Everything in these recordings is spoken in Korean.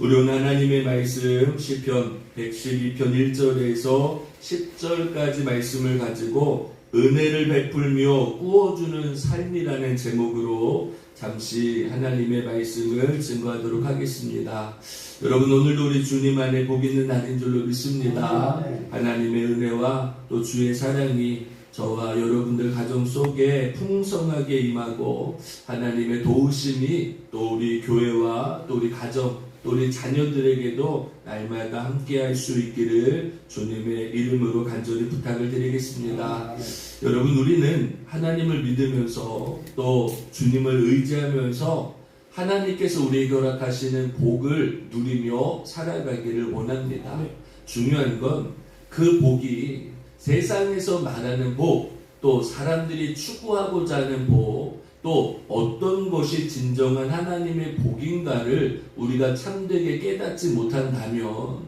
우리 오늘 하나님의 말씀 시편 112편 1절에서 10절까지 말씀을 가지고 은혜를 베풀며 꾸어주는 삶이라는 제목으로 잠시 하나님의 말씀을 증거하도록 하겠습니다. 여러분, 오늘도 우리 주님 안에 복 있는 날인 줄로 믿습니다. 하나님의 은혜와 또 주의 사랑이 저와 여러분들 가정 속에 풍성하게 임하고 하나님의 도우심이 또 우리 교회와 또 우리 가정 또 우리 자녀들에게도 날마다 함께할 수 있기를 주님의 이름으로 간절히 부탁을 드리겠습니다. 여러분, 우리는 하나님을 믿으면서 또 주님을 의지하면서 하나님께서 우리에게 허락하시는 복을 누리며 살아가기를 원합니다. 중요한 건 그 복이 세상에서 말하는 복, 또 사람들이 추구하고자 하는 복, 또 어떤 것이 진정한 하나님의 복인가를 우리가 참되게 깨닫지 못한다면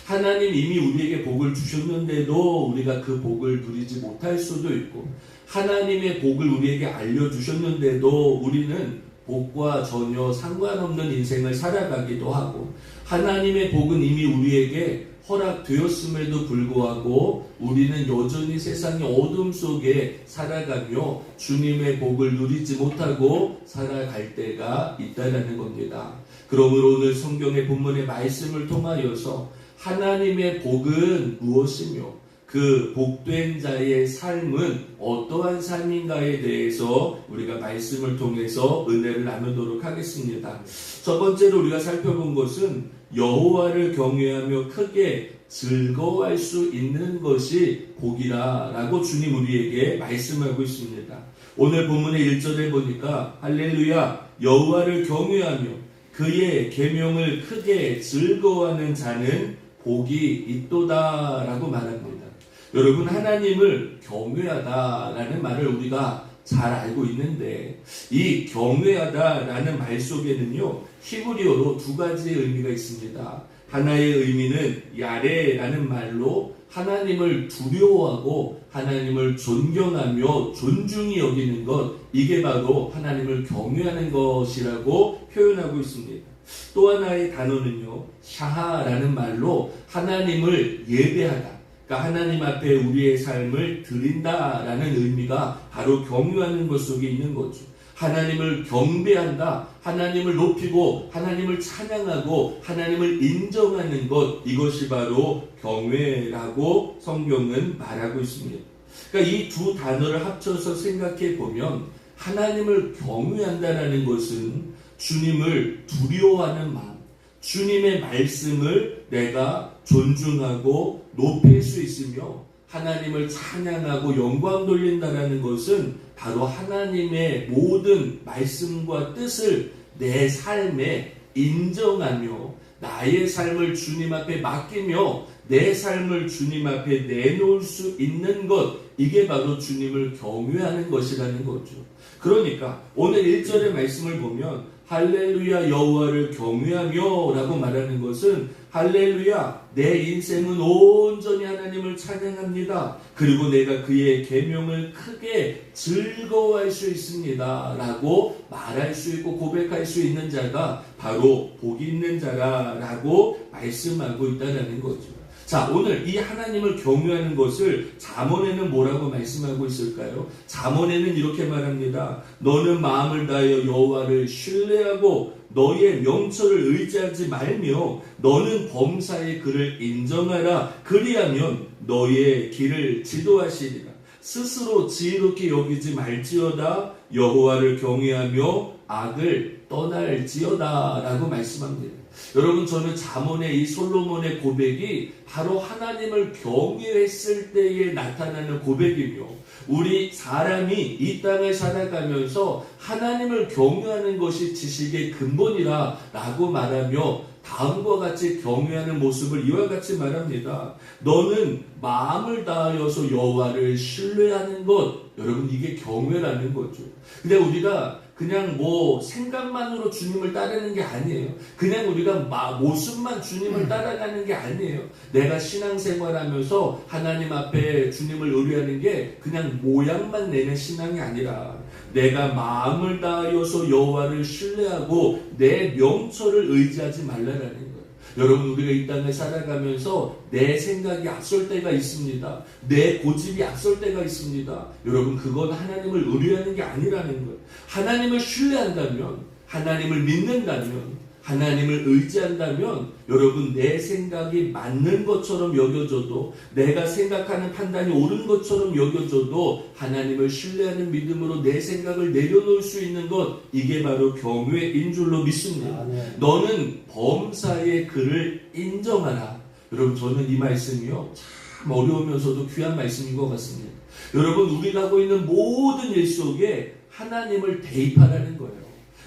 하나님 이미 우리에게 복을 주셨는데도 우리가 그 복을 누리지 못할 수도 있고, 하나님의 복을 우리에게 알려주셨는데도 우리는 복과 전혀 상관없는 인생을 살아가기도 하고, 하나님의 복은 이미 우리에게 허락되었음에도 불구하고 우리는 여전히 세상의 어둠 속에 살아가며 주님의 복을 누리지 못하고 살아갈 때가 있다는 겁니다. 그러므로 오늘 성경의 본문의 말씀을 통하여서 하나님의 복은 무엇이며 그 복된 자의 삶은 어떠한 삶인가에 대해서 우리가 말씀을 통해서 은혜를 나누도록 하겠습니다. 첫 번째로 우리가 살펴본 것은 여호와를 경외하며 크게 즐거워할 수 있는 것이 복이라라고 주님 우리에게 말씀하고 있습니다. 오늘 본문의 1절에 보니까 할렐루야, 여호와를 경외하며 그의 계명을 크게 즐거워하는 자는 복이 있도다라고 말합니다. 여러분, 하나님을 경외하다라는 말을 우리가 잘 알고 있는데, 이 경외하다라는 말 속에는요, 히브리어로 두 가지의 의미가 있습니다. 하나의 의미는 야레라는 말로 하나님을 두려워하고 하나님을 존경하며 존중히 여기는 것, 이게 바로 하나님을 경외하는 것이라고 표현하고 있습니다. 또 하나의 단어는요, 샤하라는 말로 하나님을 예배하다, 그러니까 하나님 앞에 우리의 삶을 드린다라는 의미가 바로 경외하는 것 속에 있는 거죠. 하나님을 경배한다, 하나님을 높이고 하나님을 찬양하고 하나님을 인정하는 것, 이것이 바로 경외라고 성경은 말하고 있습니다. 그러니까 이 두 단어를 합쳐서 생각해 보면 하나님을 경외한다라는 것은 주님을 두려워하는 마음, 주님의 말씀을 내가 존중하고 높일 수 있으며 하나님을 찬양하고 영광 돌린다라는 것은 바로 하나님의 모든 말씀과 뜻을 내 삶에 인정하며 나의 삶을 주님 앞에 맡기며 내 삶을 주님 앞에 내놓을 수 있는 것, 이게 바로 주님을 경외하는 것이라는 거죠. 그러니까 오늘 1절의 말씀을 보면 할렐루야, 여호와를 경외하며 라고 말하는 것은 할렐루야, 내 인생은 온전히 하나님을 찬양합니다. 그리고 내가 그의 계명을 크게 즐거워할 수 있습니다 라고 말할 수 있고 고백할 수 있는 자가 바로 복 있는 자라고 말씀하고 있다는 거죠. 자, 오늘 이 하나님을 경외하는 것을 잠언에는 뭐라고 말씀하고 있을까요? 잠언에는 이렇게 말합니다. 너는 마음을 다하여 여호와를 신뢰하고 너의 명철을 의지하지 말며 너는 범사의 그를 인정하라. 그리하면 너의 길을 지도하시리라. 스스로 지혜롭게 여기지 말지어다. 여호와를 경외하며 악을 떠날지어다 라고 말씀합니다. 여러분, 저는 잠언의 이 솔로몬의 고백이 바로 하나님을 경외했을 때에 나타나는 고백이며, 우리 사람이 이 땅을 살아가면서 하나님을 경외하는 것이 지식의 근본이라 라고 말하며 다음과 같이 경외하는 모습을 이와 같이 말합니다. 너는 마음을 다하여서 여호와를 신뢰하는 것, 여러분, 이게 경외라는 거죠. 근데 우리가 그냥 생각만으로 주님을 따르는 게 아니에요. 그냥 우리가 모습만 주님을 따라가는 게 아니에요. 내가 신앙생활하면서 하나님 앞에 주님을 의뢰하는 게 그냥 모양만 내는 신앙이 아니라 내가 마음을 다하여서 여호와를 신뢰하고 내 명철을 의지하지 말라라는 거예요. 여러분, 우리가 이 땅에 살아가면서 내 생각이 앞설 때가 있습니다. 내 고집이 앞설 때가 있습니다. 여러분, 그건 하나님을 의뢰하는 게 아니라는 거예요. 하나님을 신뢰한다면, 하나님을 믿는다면, 하나님을 의지한다면 여러분, 내 생각이 맞는 것처럼 여겨져도, 내가 생각하는 판단이 옳은 것처럼 여겨져도 하나님을 신뢰하는 믿음으로 내 생각을 내려놓을 수 있는 것, 이게 바로 경외인 줄로 믿습니다. 너는 범사의 그를 인정하라. 여러분, 저는 이 말씀이요, 참 어려우면서도 귀한 말씀인 것 같습니다. 여러분, 우리가 하고 있는 모든 일 속에 하나님을 대입하라는 거예요.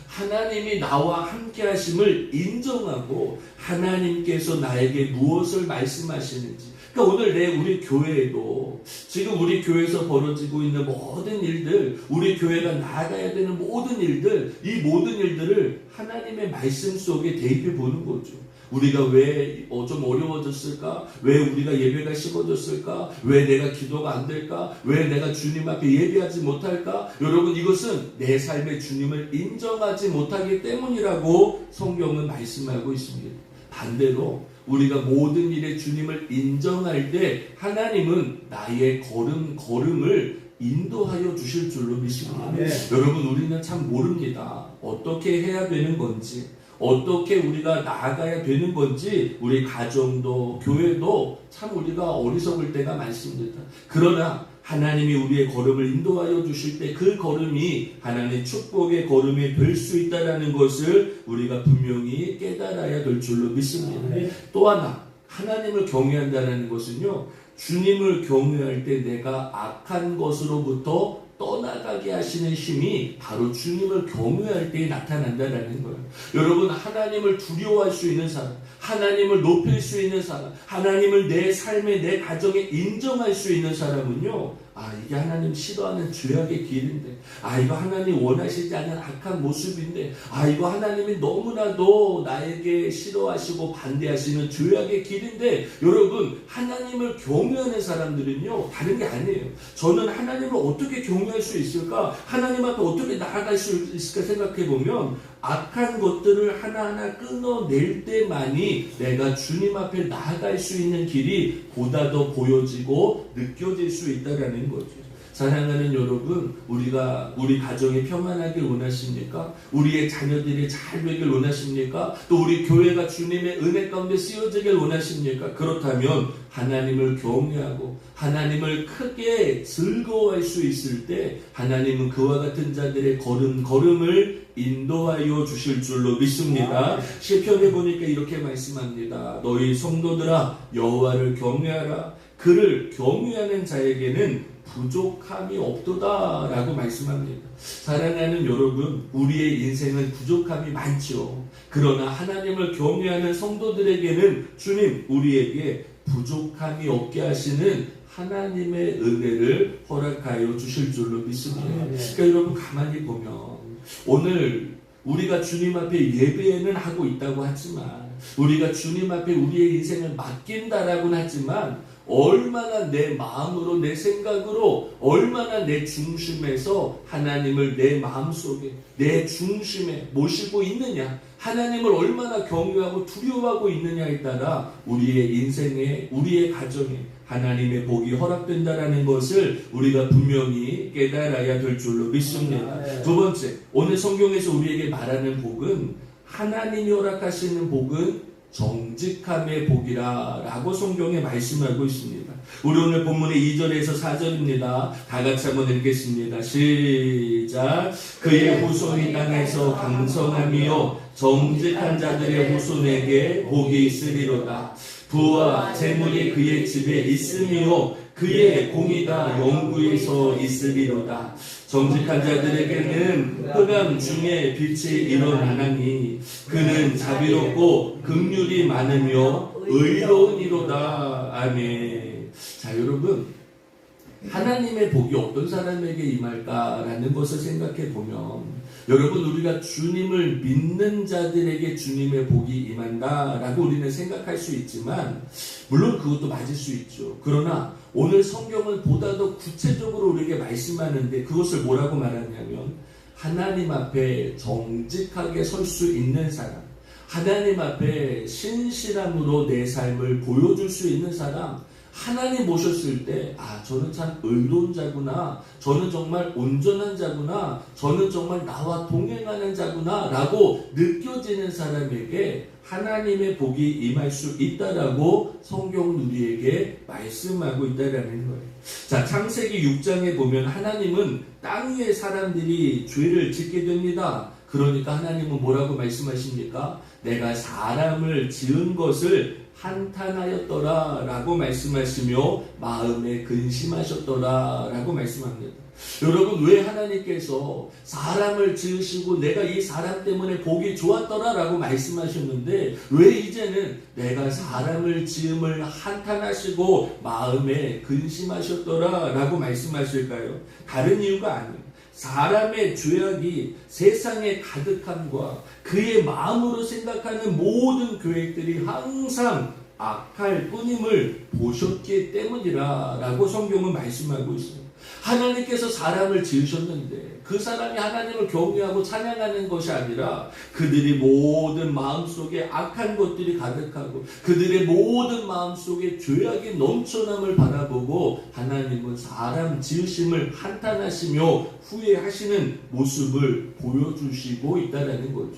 하나님이 나와 함께 하심을 인정하고 하나님께서 나에게 무엇을 말씀하시는지. 그러니까 오늘 우리 교회에도 지금 우리 교회에서 벌어지고 있는 모든 일들, 우리 교회가 나아가야 되는 모든 일들, 이 모든 일들을 하나님의 말씀 속에 대입해 보는 거죠. 우리가 왜 좀 어려워졌을까? 왜 우리가 예배가 식어졌을까? 왜 내가 기도가 안 될까? 왜 내가 주님 앞에 예배하지 못할까? 여러분, 이것은 내 삶의 주님을 인정하지 못하기 때문이라고 성경은 말씀하고 있습니다. 반대로 우리가 모든 일에 주님을 인정할 때 하나님은 나의 걸음을 인도하여 주실 줄로 믿습니다. 여러분, 우리는 참 모릅니다. 어떻게 해야 되는 건지, 어떻게 우리가 나아가야 되는 건지, 우리 가정도 교회도 참 우리가 어리석을 때가 많습니다. 그러나 하나님이 우리의 걸음을 인도하여 주실 때 그 걸음이 하나님의 축복의 걸음이 될 수 있다는 것을 우리가 분명히 깨달아야 될 줄로 믿습니다. 또 하나, 하나님을 경외한다는 것은요, 주님을 경외할 때 내가 악한 것으로부터 떠나가게 하시는 힘이 바로 주님을 경외할 때에 나타난다는 거예요. 여러분, 하나님을 두려워할 수 있는 사람, 하나님을 높일 수 있는 사람, 하나님을 내 삶에, 내 가정에 인정할 수 있는 사람은요, 이게 하나님 싫어하는 죄악의 길인데, 이거 하나님 원하시지 않는 악한 모습인데, 이거 하나님이 너무나도 나에게 싫어하시고 반대하시는 죄악의 길인데, 여러분, 하나님을 경외하는 사람들은요, 다른 게 아니에요. 저는 하나님을 어떻게 경외할 수 있을까? 하나님 앞에 어떻게 나아갈 수 있을까 생각해 보면, 악한 것들을 하나하나 끊어낼 때만이 내가 주님 앞에 나아갈 수 있는 길이 보다 더 보여지고 느껴질 수 있다는 거죠. 사랑하는 여러분, 우리 가정이 평안하길 원하십니까? 우리의 자녀들이 잘 되길 원하십니까? 또 우리 교회가 주님의 은혜 가운데 쓰여지길 원하십니까? 그렇다면 하나님을 경외하고 하나님을 크게 즐거워할 수 있을 때 하나님은 그와 같은 자들의 걸음을 인도하여 주실 줄로 믿습니다. 시편에 보니까 이렇게 말씀합니다. 너희 성도들아, 여호와를 경외하라. 그를 경외하는 자에게는 부족함이 없도다 라고 말씀합니다. 사랑하는 여러분, 우리의 인생은 부족함이 많죠. 그러나 하나님을 경외하는 성도들에게는 주님, 우리에게 부족함이 없게 하시는 하나님의 은혜를 허락하여 주실 줄로 믿습니다. 그러니까 여러분, 가만히 보면 오늘 우리가 주님 앞에 예배는 하고 있다고 하지만, 우리가 주님 앞에 우리의 인생을 맡긴다라고는 하지만, 얼마나 내 마음으로, 내 생각으로, 얼마나 내 중심에서 하나님을 내 마음속에, 내 중심에 모시고 있느냐, 하나님을 얼마나 경외하고 두려워하고 있느냐에 따라 우리의 인생에, 우리의 가정에 하나님의 복이 허락된다라는 것을 우리가 분명히 깨달아야 될 줄로 믿습니다. 두 번째, 오늘 성경에서 우리에게 말하는 복은, 하나님이 허락하시는 복은 정직함의 복이라 라고 성경에 말씀하고 있습니다. 우리 오늘 본문의 2절에서 4절입니다. 다 같이 한번 읽겠습니다. 시작. 그의 후손이 땅에서 강성하며 정직한 자들의 후손에게 복이 있으리로다. 부와 재물이 그의 집에 있으며 그의 공의가 영구에서 있으리로다. 정직한 자들에게는 흑암 중에 빛이 일어나나니 그는 자비롭고 긍휼이 많으며 의로우니로다. 아멘. 자, 여러분, 하나님의 복이 어떤 사람에게 임할까라는 것을 생각해 보면 여러분 우리가 주님을 믿는 자들에게 주님의 복이 임한다라고 우리는 생각할 수 있지만 물론 그것도 맞을 수 있죠. 그러나 오늘 성경은 보다 더 구체적으로 우리에게 말씀하는데 그것을 뭐라고 말하냐면 하나님 앞에 정직하게 설 수 있는 사람, 하나님 앞에 신실함으로 내 삶을 보여줄 수 있는 사람, 하나님 모셨을 때 저는 참 의로운 자구나, 저는 정말 온전한 자구나, 저는 정말 나와 동행하는 자구나 라고 느껴지는 사람에게 하나님의 복이 임할 수 있다라고 성경은 우리에게 말씀하고 있다라는 거예요. 자, 창세기 6장에 보면 하나님은 땅 위의 사람들이 죄를 짓게 됩니다. 그러니까 하나님은 뭐라고 말씀하십니까? 내가 사람을 지은 것을 한탄하였더라 라고 말씀하시며 마음에 근심하셨더라 라고 말씀합니다. 여러분 왜 하나님께서 사람을 지으시고 내가 이 사람 때문에 복이 좋았더라 라고 말씀하셨는데 왜 이제는 내가 사람을 지음을 한탄하시고 마음에 근심하셨더라 라고 말씀하실까요? 다른 이유가 아니에요. 사람의 죄악이 세상의 가득함과 그의 마음으로 생각하는 모든 계획들이 항상 악할 뿐임을 보셨기 때문이라 라고 성경은 말씀하고 있어요. 하나님께서 사람을 지으셨는데 그 사람이 하나님을 경외하고 찬양하는 것이 아니라 그들이 모든 마음속에 악한 것들이 가득하고 그들의 모든 마음속에 죄악이 넘쳐남을 바라보고 하나님은 사람 지으심을 한탄하시며 후회하시는 모습을 보여주시고 있다는 거죠.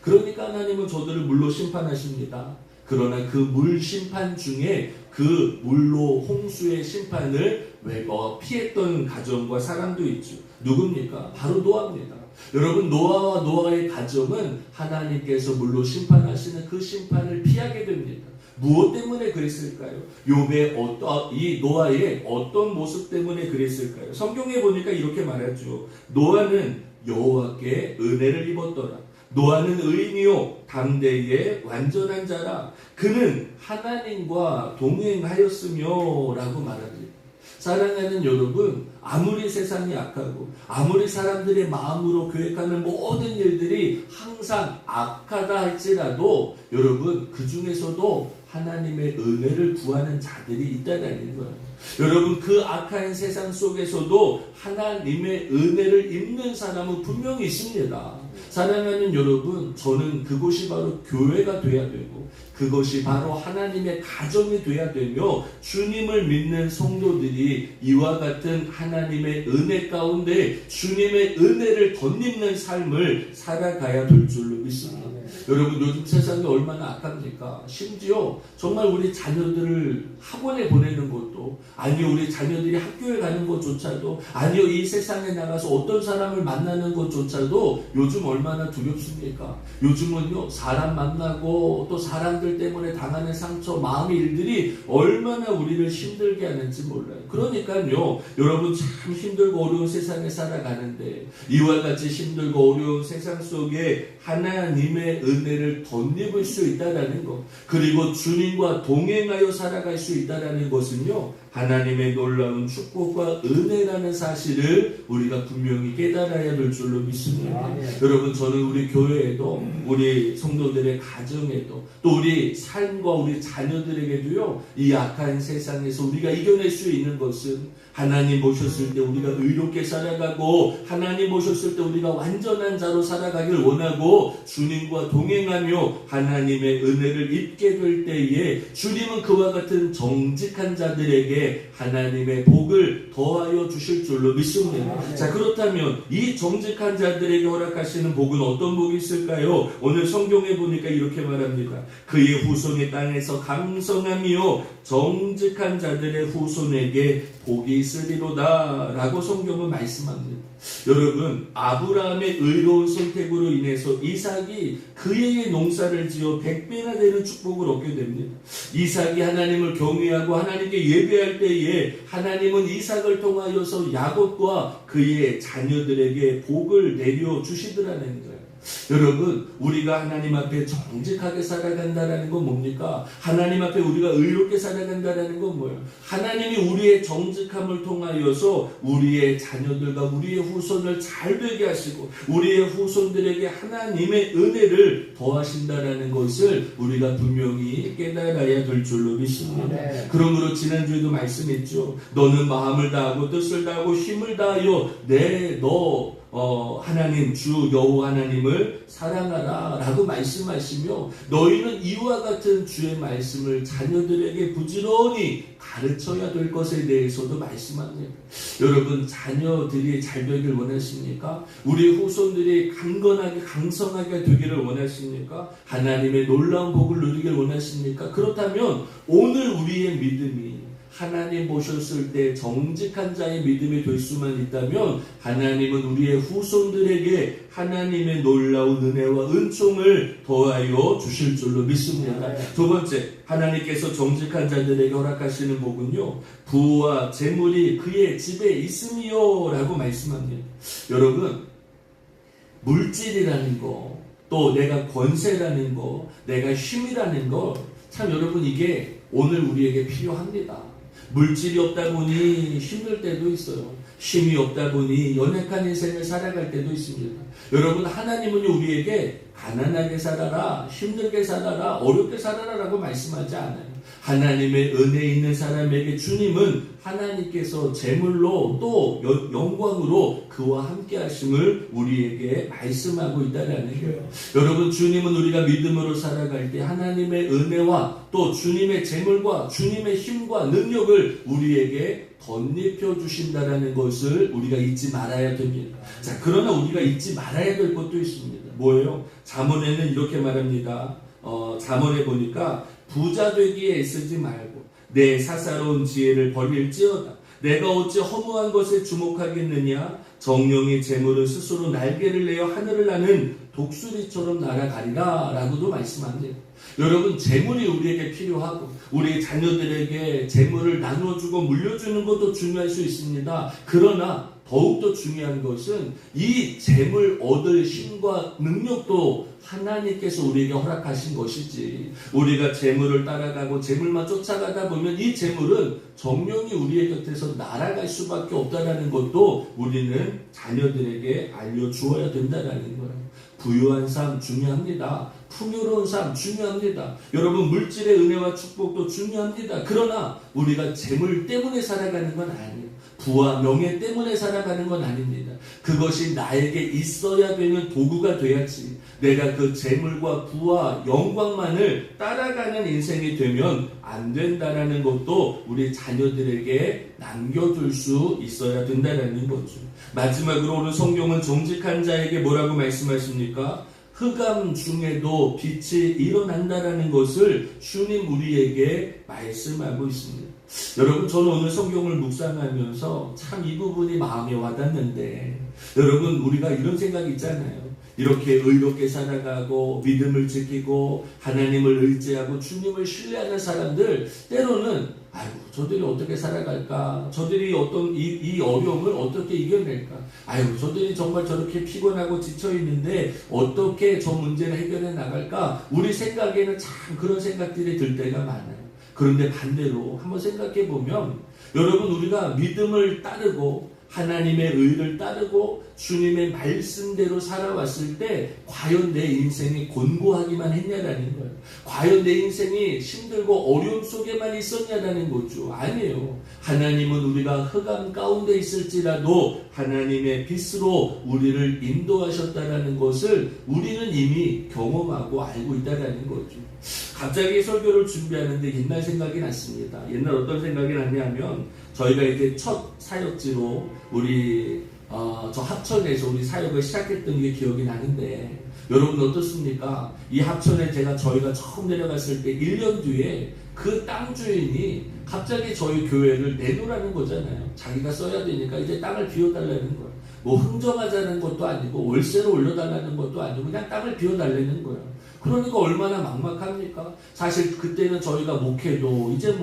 그러니까 하나님은 저들을 물로 심판하십니다. 그러나 그 물 심판 중에 그 물로 홍수의 심판을 피했던 가정과 사람도 있죠. 누굽니까? 바로 노아입니다. 여러분 노아와 노아의 가정은 하나님께서 물로 심판하시는 그 심판을 피하게 됩니다. 무엇 때문에 그랬을까요? 이 노아의 어떤 모습 때문에 그랬을까요? 성경에 보니까 이렇게 말하죠. 노아는 여호와께 은혜를 입었더라. 노아는 의인이요 담대의 완전한 자라. 그는 하나님과 동행하였으며 라고 말합니다. 사랑하는 여러분, 아무리 세상이 악하고 아무리 사람들의 마음으로 계획하는 모든 일들이 항상 악하다 할지라도 여러분 그 중에서도 하나님의 은혜를 구하는 자들이 있다는 거예요. 여러분 그 악한 세상 속에서도 하나님의 은혜를 입는 사람은 분명히 있습니다. 사랑하는 여러분, 저는 그곳이 바로 교회가 돼야 되고 그것이 바로 하나님의 가정이 돼야 되며 주님을 믿는 성도들이 이와 같은 하나님의 은혜 가운데 주님의 은혜를 덧입는 삶을 살아가야 될 줄로 믿습니다. 여러분 요즘 세상이 얼마나 악합니까? 심지어 정말 우리 자녀들을 학원에 보내는 것도 아니요 우리 자녀들이 학교에 가는 것조차도 아니요 이 세상에 나가서 어떤 사람을 만나는 것조차도 요즘 얼마나 두렵습니까? 요즘은요 사람 만나고 또 사람들 때문에 당하는 상처 마음의 일들이 얼마나 우리를 힘들게 하는지 몰라요. 그러니까요 여러분 참 힘들고 어려운 세상에 살아가는데 이와 같이 힘들고 어려운 세상 속에 하나님의 은혜를 덧입을 수 있다는 것 그리고 주님과 동행하여 살아갈 수 있다는 것은요 하나님의 놀라운 축복과 은혜라는 사실을 우리가 분명히 깨달아야 될 줄로 믿습니다. 여러분 저는 우리 교회에도 우리 성도들의 가정에도 또 우리 삶과 우리 자녀들에게도요 이 악한 세상에서 우리가 이겨낼 수 있는 것은 하나님 모셨을 때 우리가 의롭게 살아가고 하나님 모셨을 때 우리가 완전한 자로 살아가길 원하고 주님과 동행하며 하나님의 은혜를 입게 될 때에 주님은 그와 같은 정직한 자들에게 하나님의 복을 더하여 주실 줄로 믿습니다. 자 그렇다면 이 정직한 자들에게 허락하시는 복은 어떤 복이 있을까요? 오늘 성경에 보니까 이렇게 말합니다. 그의 후손의 땅에서 강성하며 정직한 자들의 후손에게 복이 있으리로다 라고 성경은 말씀합니다. 여러분 아브라함의 의로운 선택으로 인해서 이삭이 그의 농사를 지어 100배나 되는 축복을 얻게 됩니다. 이삭이 하나님을 경외하고 하나님께 예배할 때에 하나님은 이삭을 통하여서 야곱과 그의 자녀들에게 복을 내려주시더라는 거예요. 여러분, 우리가 하나님 앞에 정직하게 살아간다는 건 뭡니까? 하나님 앞에 우리가 의롭게 살아간다는 건 뭐예요? 하나님이 우리의 정직함을 통하여서 우리의 자녀들과 우리의 후손을 잘 되게 하시고 우리의 후손들에게 하나님의 은혜를 더하신다는 것을 우리가 분명히 깨달아야 될 줄로 믿습니다. 그러므로 지난주에도 말씀했죠. 너는 마음을 다하고 뜻을 다하고 힘을 다하여 하나님 주 여호와 하나님을 사랑하라 라고 말씀하시며 너희는 이와 같은 주의 말씀을 자녀들에게 부지런히 가르쳐야 될 것에 대해서도 말씀합니다. 여러분, 자녀들이 잘 되길 원하십니까? 우리 후손들이 강건하게 강성하게 되기를 원하십니까? 하나님의 놀라운 복을 누리길 원하십니까? 그렇다면 오늘 우리의 믿음이 하나님 보셨을 때 정직한 자의 믿음이 될 수만 있다면 하나님은 우리의 후손들에게 하나님의 놀라운 은혜와 은총을 더하여 주실 줄로 믿습니다. 두 번째, 하나님께서 정직한 자들에게 허락하시는 복은요, 부와 재물이 그의 집에 있으니요 라고 말씀합니다. 여러분, 물질이라는 거, 또 내가 권세라는 거, 내가 힘이라는 거, 참 여러분 이게 오늘 우리에게 필요합니다. 물질이 없다 보니 힘들 때도 있어요. 힘이 없다 보니 연약한 인생을 살아갈 때도 있습니다. 여러분, 하나님은 우리에게 가난하게 살아라, 힘들게 살아라, 어렵게 살아라 라고 말씀하지 않아요. 하나님의 은혜 있는 사람에게 주님은 하나님께서 재물로 또 영광으로 그와 함께 하심을 우리에게 말씀하고 있다는 거예요. 여러분, 주님은 우리가 믿음으로 살아갈 때 하나님의 은혜와 또 주님의 재물과 주님의 힘과 능력을 우리에게 덧입혀 주신다는 것을 우리가 잊지 말아야 됩니다. 자, 그러나 우리가 잊지 말아야 될 것도 있습니다. 뭐예요? 잠언에는 이렇게 말합니다. 잠언에 보니까 부자 되기에 애쓰지 말고 내 사사로운 지혜를 버릴지어다. 내가 어찌 허무한 것에 주목하겠느냐? 정령의 재물은 스스로 날개를 내어 하늘을 나는 독수리처럼 날아가리라 라고도 말씀합니다. 여러분, 재물이 우리에게 필요하고 우리 자녀들에게 재물을 나눠주고 물려주는 것도 중요할 수 있습니다. 그러나 더욱더 중요한 것은 이 재물 얻을 힘과 능력도 하나님께서 우리에게 허락하신 것이지, 우리가 재물을 따라가고 재물만 쫓아가다 보면 이 재물은 정령이 우리의 곁에서 날아갈 수밖에 없다는 것도 우리는 자녀들에게 알려주어야 된다는 거예요. 부유한 삶 중요합니다. 풍요로운 삶 중요합니다. 여러분, 물질의 은혜와 축복도 중요합니다. 그러나 우리가 재물 때문에 살아가는 건 아니에요. 부와 명예 때문에 살아가는 건 아닙니다. 그것이 나에게 있어야 되는 도구가 돼야지, 내가 그 재물과 부와 영광만을 따라가는 인생이 되면 안 된다는 것도 우리 자녀들에게 남겨줄 수 있어야 된다는 거죠. 마지막으로 오늘 성경은 정직한 자에게 뭐라고 말씀하십니까? 흑암 중에도 빛이 일어난다라는 것을 주님 우리에게 말씀하고 있습니다. 여러분, 저는 오늘 성경을 묵상하면서 참 이 부분이 마음에 와닿는데, 여러분, 우리가 이런 생각이 있잖아요. 이렇게 의롭게 살아가고 믿음을 지키고 하나님을 의지하고 주님을 신뢰하는 사람들, 때로는 아이고, 저들이 어떻게 살아갈까? 저들이 어떤 이 어려움을 어떻게 이겨낼까? 아이고, 저들이 정말 저렇게 피곤하고 지쳐있는데 어떻게 저 문제를 해결해 나갈까? 우리 생각에는 참 그런 생각들이 들 때가 많아요. 그런데 반대로 한번 생각해 보면, 여러분, 우리가 믿음을 따르고 하나님의 의를 따르고 주님의 말씀대로 살아왔을 때 과연 내 인생이 곤고하기만 했냐라는 거예요. 과연 내 인생이 힘들고 어려움 속에만 있었냐라는 거죠. 아니에요. 하나님은 우리가 흑암 가운데 있을지라도 하나님의 빛으로 우리를 인도하셨다라는 것을 우리는 이미 경험하고 알고 있다라는 거죠. 갑자기 설교를 준비하는데 옛날 생각이 났습니다. 옛날 어떤 생각이 났냐면, 저희가 이제 첫 사역지로 우리 저 합천에서 우리 사역을 시작했던 게 기억이 나는데, 여러분 어떻습니까? 이 합천에 저희가 처음 내려갔을 때 1년 뒤에 그 땅 주인이 갑자기 저희 교회를 내놓으라는 거잖아요. 자기가 써야 되니까 이제 땅을 비워달라는 거예요. 뭐 흥정하자는 것도 아니고 월세로 올려달라는 것도 아니고 그냥 땅을 비워달라는 거예요. 그러니까 얼마나 막막합니까? 사실 그때는 저희가 목회도 이제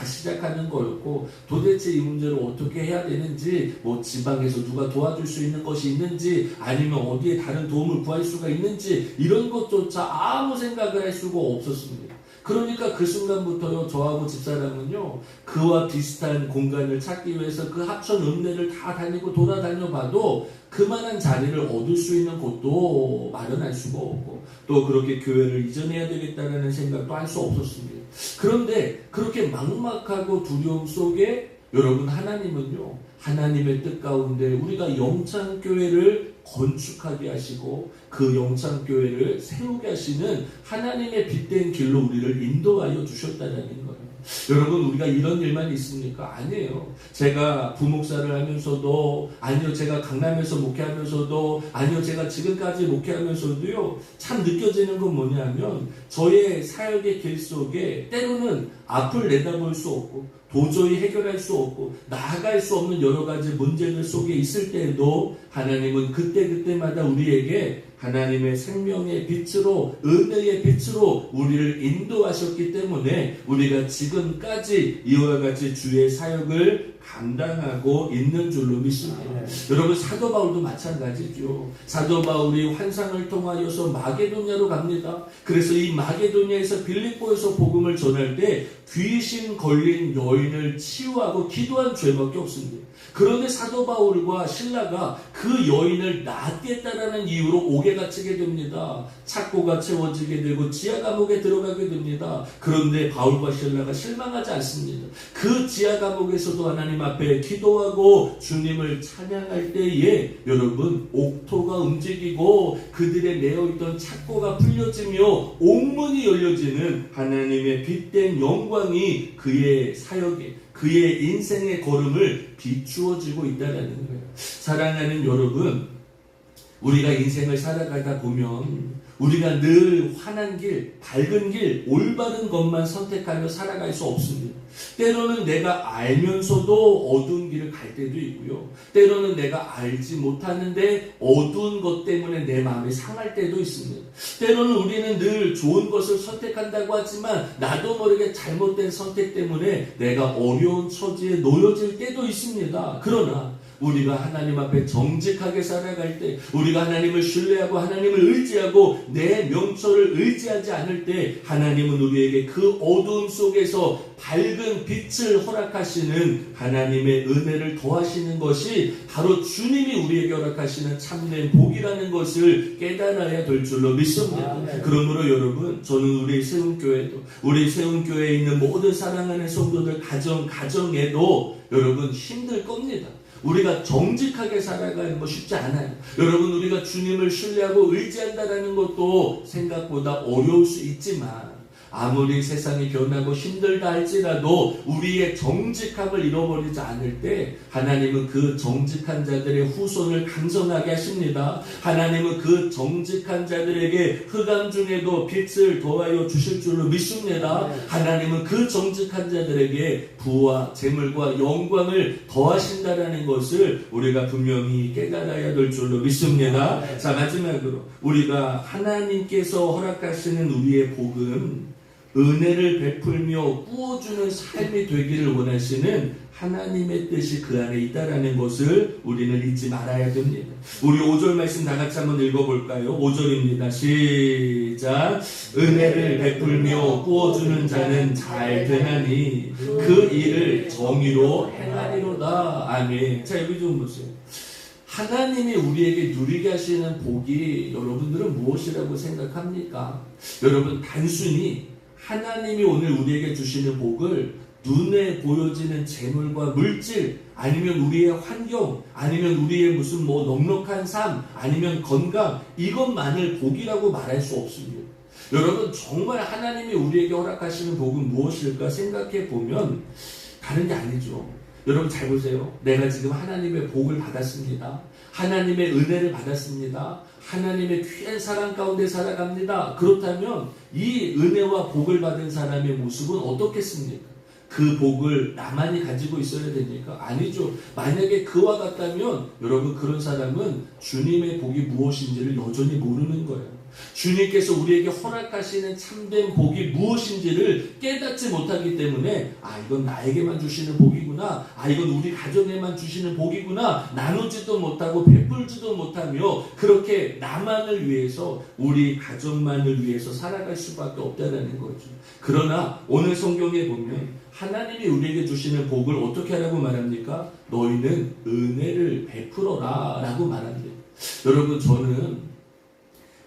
시작하는 거였고, 도대체 이 문제를 어떻게 해야 되는지, 지방에서 누가 도와줄 수 있는 것이 있는지, 아니면 어디에 다른 도움을 구할 수가 있는지, 이런 것조차 아무 생각을 할 수가 없었습니다. 그러니까 그 순간부터요, 저하고 집사람은요, 그와 비슷한 공간을 찾기 위해서 그 합천 읍내를 다 다니고 돌아다녀 봐도 그만한 자리를 얻을 수 있는 곳도 마련할 수가 없고, 또 그렇게 교회를 이전해야 되겠다는 생각도 할 수 없었습니다. 그런데 그렇게 막막하고 두려움 속에 여러분, 하나님은요, 하나님의 뜻 가운데 우리가 영창교회를 건축하게 하시고 그 영창교회를 세우게 하시는 하나님의 빛된 길로 우리를 인도하여 주셨다는 거예요. 여러분, 우리가 이런 일만 있습니까? 아니에요. 제가 부목사를 하면서도, 아니요 제가 강남에서 목회하면서도, 아니요 제가 지금까지 목회하면서도요, 참 느껴지는 건 뭐냐면 저의 사역의 길 속에 때로는 앞을 내다볼 수 없고 도저히 해결할 수 없고 나아갈 수 없는 여러 가지 문제들 속에 있을 때에도 하나님은 그때그때마다 우리에게 하나님의 생명의 빛으로, 은혜의 빛으로 우리를 인도하셨기 때문에 우리가 지금까지 이와 같이 주의 사역을 감당하고 있는 줄로 믿습니다. 여러분, 사도 바울도 마찬가지죠. 사도 바울이 환상을 통하여서 마게도냐로 갑니다. 그래서 이 마게도냐에서 빌립보에서 복음을 전할 때 귀신 걸린 여인을 치유하고 기도한 죄밖에 없습니다. 그런데 사도 바울과 신라가 그 여인을 낫겠다라는 이유로 옥에 갇히게 됩니다. 착고가 채워지게 되고 지하 감옥에 들어가게 됩니다. 그런데 바울과 신라가 실망하지 않습니다. 그 지하 감옥에서도 하나님 앞에 기도하고 주님을 찬양할 때에 여러분, 옥토가 움직이고 그들의 매어있던 착고가 풀려지며 옥문이 열려지는 하나님의 빛된 영광이 그의 사역에, 그의 인생의 걸음을 비추어지고 있다는 거예요. 사랑하는 여러분, 우리가 인생을 살아가다 보면 우리가 늘 환한 길, 밝은 길, 올바른 것만 선택하며 살아갈 수 없습니다. 때로는 내가 알면서도 어두운 길을 갈 때도 있고요. 때로는 내가 알지 못하는데 어두운 것 때문에 내 마음이 상할 때도 있습니다. 때로는 우리는 늘 좋은 것을 선택한다고 하지만 나도 모르게 잘못된 선택 때문에 내가 어려운 처지에 놓여질 때도 있습니다. 그러나 우리가 하나님 앞에 정직하게 살아갈 때, 우리가 하나님을 신뢰하고 하나님을 의지하고 내 명철을 의지하지 않을 때 하나님은 우리에게 그 어두움 속에서 밝은 빛을 허락하시는 하나님의 은혜를 더하시는 것이 바로 주님이 우리에게 허락하시는 참된 복이라는 것을 깨달아야 될 줄로 믿습니다. 그러므로 여러분, 저는 우리 세운교회도, 우리 세운교회에 있는 모든 사랑하는 성도들 가정에도 여러분 힘들 겁니다. 우리가 정직하게 살아가는 거 쉽지 않아요. 여러분, 우리가 주님을 신뢰하고 의지한다는 것도 생각보다 어려울 수 있지만 아무리 세상이 변하고 힘들다 할지라도 우리의 정직함을 잃어버리지 않을 때 하나님은 그 정직한 자들의 후손을 강성하게 하십니다. 하나님은 그 정직한 자들에게 흑암 중에도 빛을 더하여 주실 줄로 믿습니다. 하나님은 그 정직한 자들에게 부와 재물과 영광을 더하신다라는 것을 우리가 분명히 깨달아야 될 줄로 믿습니다. 자, 마지막으로 우리가 하나님께서 허락하시는 우리의 복은 은혜를 베풀며 꾸어주는 삶이 되기를 원하시는 하나님의 뜻이 그 안에 있다라는 것을 우리는 잊지 말아야 됩니다. 우리 5절 말씀 다 같이 한번 읽어볼까요? 5절입니다. 시작. 은혜를 베풀며 꾸어주는 자는 잘 되나니 그 일을 정의로 행하리로다. 아멘. 자, 여기 좀 보세요. 하나님이 우리에게 누리게 하시는 복이 여러분들은 무엇이라고 생각합니까? 여러분, 단순히 하나님이 오늘 우리에게 주시는 복을 눈에 보여지는 재물과 물질, 아니면 우리의 환경, 아니면 우리의 무슨 넉넉한 삶, 아니면 건강, 이것만을 복이라고 말할 수 없습니다. 여러분, 정말 하나님이 우리에게 허락하시는 복은 무엇일까 생각해 보면 다른 게 아니죠. 여러분, 잘 보세요. 내가 지금 하나님의 복을 받았습니다. 하나님의 은혜를 받았습니다. 하나님의 귀한 사랑 가운데 살아갑니다. 그렇다면 이 은혜와 복을 받은 사람의 모습은 어떻겠습니까? 그 복을 나만이 가지고 있어야 됩니까? 아니죠. 만약에 그와 같다면 여러분, 그런 사람은 주님의 복이 무엇인지를 여전히 모르는 거예요. 주님께서 우리에게 허락하시는 참된 복이 무엇인지를 깨닫지 못하기 때문에 이건 나에게만 주시는 복이구나, 이건 우리 가정에만 주시는 복이구나, 나누지도 못하고 베풀지도 못하며 그렇게 나만을 위해서, 우리 가정만을 위해서 살아갈 수밖에 없다는 거죠. 그러나 오늘 성경에 보면 하나님이 우리에게 주시는 복을 어떻게 하라고 말합니까? 너희는 은혜를 베풀어라 라고 말합니다. 여러분, 저는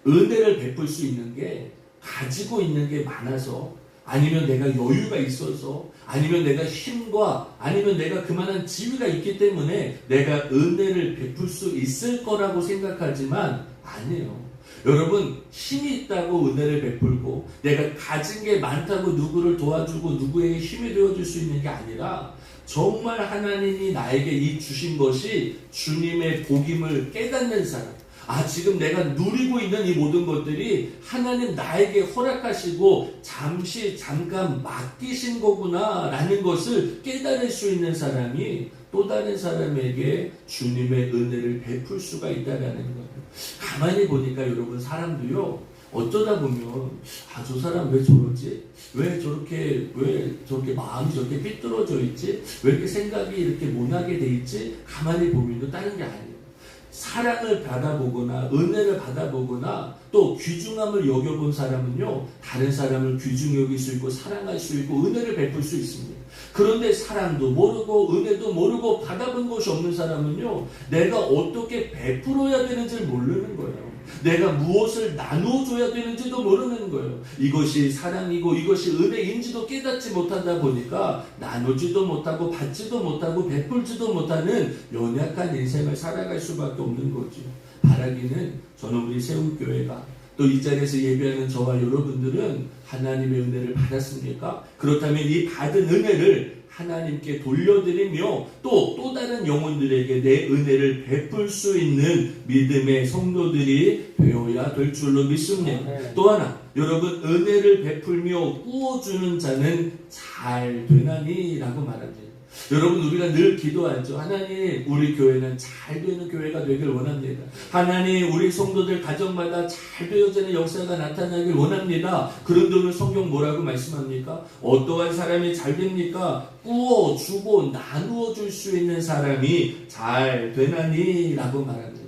은혜를 베풀 수 있는 게 가지고 있는 게 많아서, 아니면 내가 여유가 있어서, 아니면 내가 힘과, 아니면 내가 그만한 지위가 있기 때문에 내가 은혜를 베풀 수 있을 거라고 생각하지만 아니에요. 여러분, 힘이 있다고 은혜를 베풀고 내가 가진 게 많다고 누구를 도와주고 누구에게 힘이 되어줄 수 있는 게 아니라, 정말 하나님이 나에게 이 주신 것이 주님의 복임을 깨닫는 사람, 지금 내가 누리고 있는 이 모든 것들이 하나님 나에게 허락하시고 잠깐 맡기신 거구나 라는 것을 깨달을 수 있는 사람이 또 다른 사람에게 주님의 은혜를 베풀 수가 있다라는 거예요. 가만히 보니까 여러분, 사람도요, 어쩌다 보면 저 사람 왜 저러지? 왜 저렇게 마음이 저렇게 삐뚤어져 있지? 왜 이렇게 생각이 이렇게 모나게 돼 있지? 가만히 보면도 다른 게 아니에요. 사랑을 받아보거나 은혜를 받아보거나 또 귀중함을 여겨본 사람은요, 다른 사람을 귀중히 여길 수 있고 사랑할 수 있고 은혜를 베풀 수 있습니다. 그런데 사랑도 모르고 은혜도 모르고 받아본 것이 없는 사람은요, 내가 어떻게 베풀어야 되는지를 모르는 거예요. 내가 무엇을 나누어줘야 되는지도 모르는 거예요. 이것이 사랑이고 이것이 은혜인지도 깨닫지 못하다 보니까 나누지도 못하고 받지도 못하고 베풀지도 못하는 연약한 인생을 살아갈 수밖에 없는 거죠. 바라기는, 저는 우리 세움교회가, 또 이 자리에서 예배하는 저와 여러분들은 하나님의 은혜를 받았습니까? 그렇다면 이 받은 은혜를 하나님께 돌려드리며 또 다른 영혼들에게 내 은혜를 베풀 수 있는 믿음의 성도들이 되어야 될 줄로 믿습니다. 또 하나, 여러분, 은혜를 베풀며 꾸어주는 자는 잘 되나니 라고 말합니다. 여러분, 우리가 늘 기도하죠. 하나님, 우리 교회는 잘 되는 교회가 되길 원합니다. 하나님, 우리 성도들 가정마다 잘 되어지는 역사가 나타나길 원합니다. 그런데 오늘 성경 뭐라고 말씀합니까? 어떠한 사람이 잘 됩니까? 꾸어주고 나누어 줄 수 있는 사람이 잘 되나니 라고 말합니다.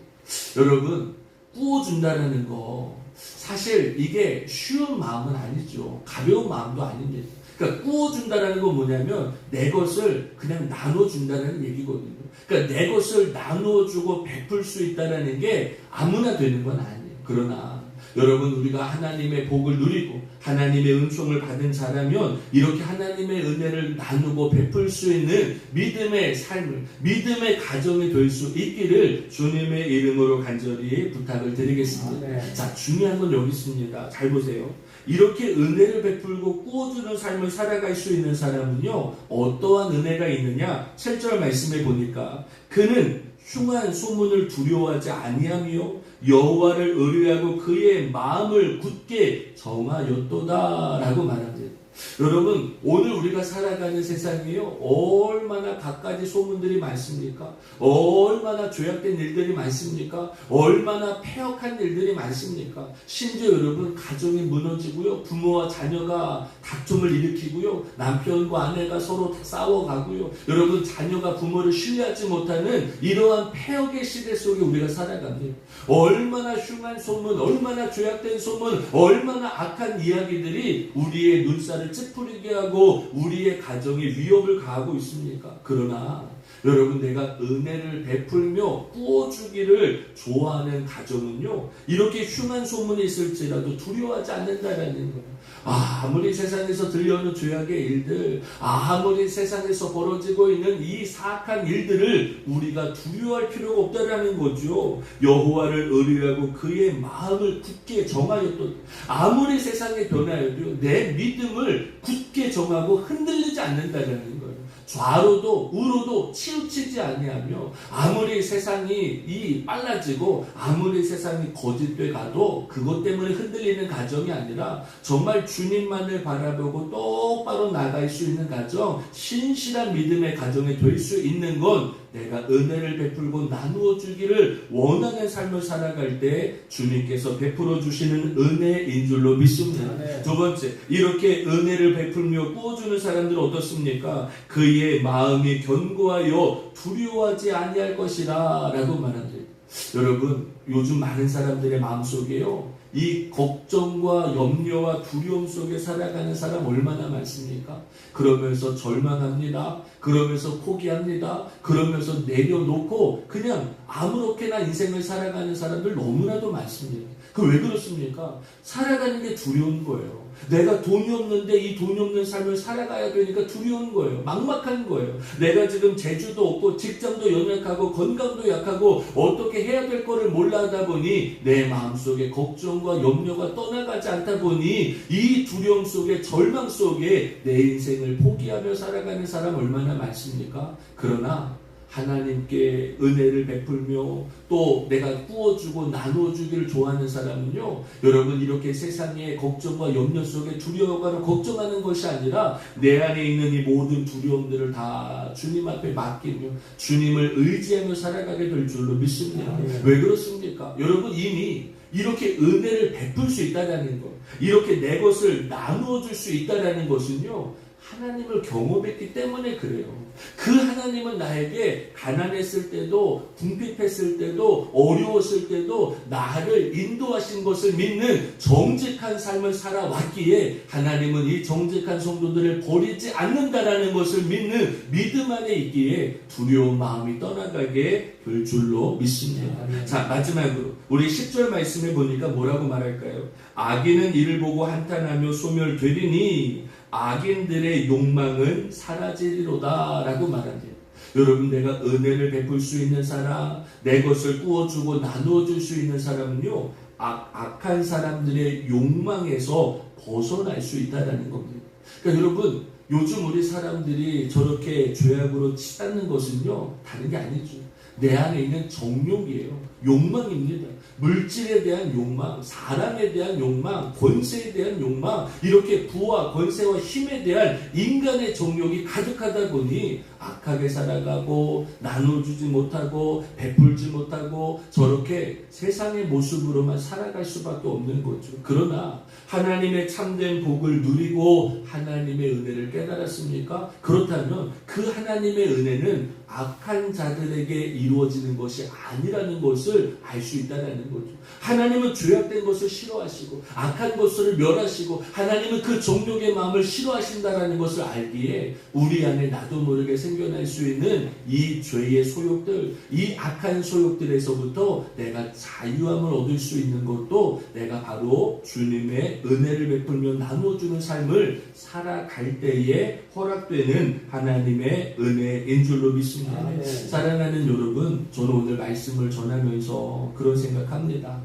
여러분, 꾸어준다는 거, 사실 이게 쉬운 마음은 아니죠. 가벼운 마음도 아닙니다. 그러니까 꾸어준다라는 건 뭐냐면 내 것을 그냥 나눠준다는 얘기거든요. 그러니까 내 것을 나누어주고 베풀 수 있다는 게 아무나 되는 건 아니에요. 그러나 여러분, 우리가 하나님의 복을 누리고 하나님의 은총을 받은 자라면 이렇게 하나님의 은혜를 나누고 베풀 수 있는 믿음의 삶을, 믿음의 가정이 될 수 있기를 주님의 이름으로 간절히 부탁을 드리겠습니다. 자, 중요한 건 여기 있습니다. 잘 보세요. 이렇게 은혜를 베풀고 꾸어주는 삶을 살아갈 수 있는 사람은요, 어떠한 은혜가 있느냐? 7절 말씀에 보니까 그는 흉한 소문을 두려워하지 아니하며 여호와를 의뢰하고 그의 마음을 굳게 정하였도다 라고 말합니다. 여러분, 오늘 우리가 살아가는 세상이요, 얼마나 갖가지 소문들이 많습니까? 얼마나 죄악된 일들이 많습니까? 얼마나 폐역한 일들이 많습니까? 심지어 여러분, 가정이 무너지고요, 부모와 자녀가 다툼을 일으키고요, 남편과 아내가 서로 싸워가고요, 여러분, 자녀가 부모를 신뢰하지 못하는 이러한 폐역의 시대 속에 우리가 살아갑니다. 얼마나 흉한 소문, 얼마나 죄악된 소문, 얼마나 악한 이야기들이 우리의 눈살을 찌푸리게 하고 우리의 가정에 위협을 가하고 있습니까? 그러나 여러분, 내가 은혜를 베풀며 꾸어주기를 좋아하는 가정은요, 이렇게 흉한 소문이 있을지라도 두려워하지 않는다라는 거예요. 아무리 세상에서 들려오는 죄악의 일들, 아무리 세상에서 벌어지고 있는 이 사악한 일들을 우리가 두려워할 필요가 없다라는 거죠. 여호와를 의뢰하고 그의 마음을 굳게 정하였던, 아무리 세상이 변하여도 내 믿음을 굳게 정하고 흔들리지 않는다라는 거예요. 좌로도 우로도 치우치지 아니하며, 아무리 세상이 빨라지고 아무리 세상이 거짓돼 가도 그것 때문에 흔들리는 가정이 아니라 정말 주님만을 바라보고 똑바로 쭉 나갈 수 있는 가정, 신실한 믿음의 가정이 될 수 있는 건 내가 은혜를 베풀고 나누어 주기를 원하는 삶을 살아갈 때 주님께서 베풀어 주시는 은혜인 줄로 믿습니다. 네. 두 번째, 이렇게 은혜를 베풀며 꾸어주는 사람들은 어떻습니까? 그의 마음이 견고하여 두려워하지 아니할 것이라 라고 말합니다. 여러분, 요즘 많은 사람들의 마음속에요, 이 걱정과 염려와 두려움 속에 살아가는 사람 얼마나 많습니까? 그러면서 절망합니다. 그러면서 포기합니다. 그러면서 내려놓고 그냥 아무렇게나 인생을 살아가는 사람들 너무나도 많습니다. 그 왜 그렇습니까? 살아가는 게 두려운 거예요. 내가 돈이 없는데 이 돈이 없는 삶을 살아가야 되니까 두려운 거예요. 막막한 거예요. 내가 지금 재주도 없고 직장도 연약하고 건강도 약하고 어떻게 해야 될 거를 몰라 하다 보니 내 마음속에 걱정과 염려가 떠나가지 않다 보니 이 두려움 속에 절망 속에 내 인생을 포기하며 살아가는 사람 얼마나 많습니까? 그러나 하나님께 은혜를 베풀며 또 내가 꾸어주고 나눠주기를 좋아하는 사람은요, 여러분, 이렇게 세상의 걱정과 염려 속에 두려워하고 걱정하는 것이 아니라 내 안에 있는 이 모든 두려움들을 다 주님 앞에 맡기며 주님을 의지하며 살아가게 될 줄로 믿습니다. 왜 그렇습니까? 여러분, 이미 이렇게 은혜를 베풀 수 있다는 것, 이렇게 내 것을 나누어 줄 수 있다는 것은요, 하나님을 경험했기 때문에 그래요. 그 하나님은 나에게 가난했을 때도, 궁핍했을 때도, 어려웠을 때도 나를 인도하신 것을 믿는 정직한 삶을 살아왔기에 하나님은 이 정직한 성도들을 버리지 않는다라는 것을 믿는 믿음 안에 있기에 두려운 마음이 떠나가게 될 줄로 믿습니다. 자, 마지막으로 우리 10절 말씀에 보니까 뭐라고 말할까요? 악인은 이를 보고 한탄하며 소멸되리니 악인들의 욕망은 사라지리로다 라고 말합니다. 여러분, 내가 은혜를 베풀 수 있는 사람, 내 것을 꾸어주고 나누어줄 수 있는 사람은요, 악한 사람들의 욕망에서 벗어날 수 있다는 겁니다. 그러니까 여러분, 요즘 우리 사람들이 저렇게 죄악으로 치닫는 것은요, 다른 게 아니죠. 내 안에 있는 정욕이에요. 욕망입니다. 물질에 대한 욕망, 사람에 대한 욕망, 권세에 대한 욕망, 이렇게 부와 권세와 힘에 대한 인간의 정욕이 가득하다 보니 악하게 살아가고 나눠주지 못하고 베풀지 못하고 저렇게 세상의 모습으로만 살아갈 수밖에 없는 거죠. 그러나 하나님의 참된 복을 누리고 하나님의 은혜를 깨달았습니까? 그렇다면 그 하나님의 은혜는 악한 자들에게 이루어지는 것이 아니라는 것을 알 수 있다는 거죠. 하나님은 죄악된 것을 싫어하시고 악한 것을 멸하시고 하나님은 그 정욕의 마음을 싫어하신다는 것을 알기에 우리 안에 나도 모르게 생겨날 수 있는 이 죄의 소욕들, 이 악한 소욕들에서부터 내가 자유함을 얻을 수 있는 것도 내가 바로 주님의 은혜를 베풀며 나누어주는 삶을 살아갈 때에 허락되는 하나님의 은혜인 줄로 믿습니다. 사랑하는 여러분, 저는 오늘 말씀을 전하면서 그런 생각합니다.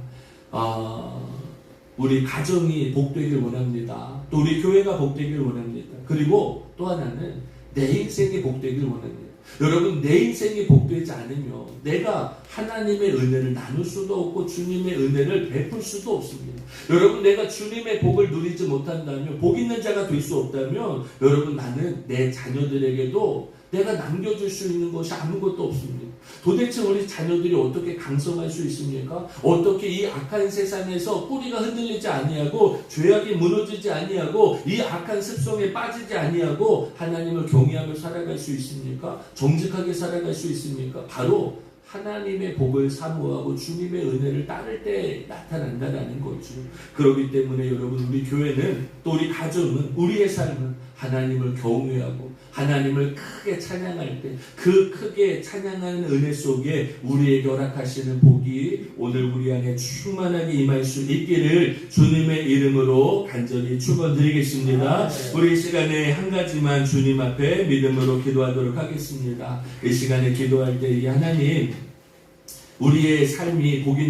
우리 가정이 복되길 원합니다. 또 우리 교회가 복되길 원합니다. 그리고 또 하나는 내 인생이 복되길 원합니다. 여러분, 내 인생이 복되지 않으면 내가 하나님의 은혜를 나눌 수도 없고 주님의 은혜를 베풀 수도 없습니다. 여러분, 내가 주님의 복을 누리지 못한다면, 복 있는 자가 될 수 없다면 여러분, 나는 내 자녀들에게도 내가 남겨줄 수 있는 것이 아무것도 없습니다. 도대체 우리 자녀들이 어떻게 강성할 수 있습니까? 어떻게 이 악한 세상에서 뿌리가 흔들리지 아니하고 죄악이 무너지지 아니하고 이 악한 습성에 빠지지 아니하고 하나님을 경외하며 살아갈 수 있습니까? 정직하게 살아갈 수 있습니까? 바로 하나님의 복을 사모하고 주님의 은혜를 따를 때 나타난다는 거죠. 그렇기 때문에 여러분, 우리 교회는 또 우리 가정은, 우리의 삶은 하나님을 경외하고 하나님을 크게 찬양할 때 그 크게 찬양하는 은혜 속에 우리에게 허락하시는 복이 오늘 우리 안에 충만하게 임할 수 있기를 주님의 이름으로 간절히 축원드리겠습니다. 우리 이 시간에 한 가지만 주님 앞에 믿음으로 기도하도록 하겠습니다. 이 시간에 기도할 때 이 하나님, 우리의 삶이 복이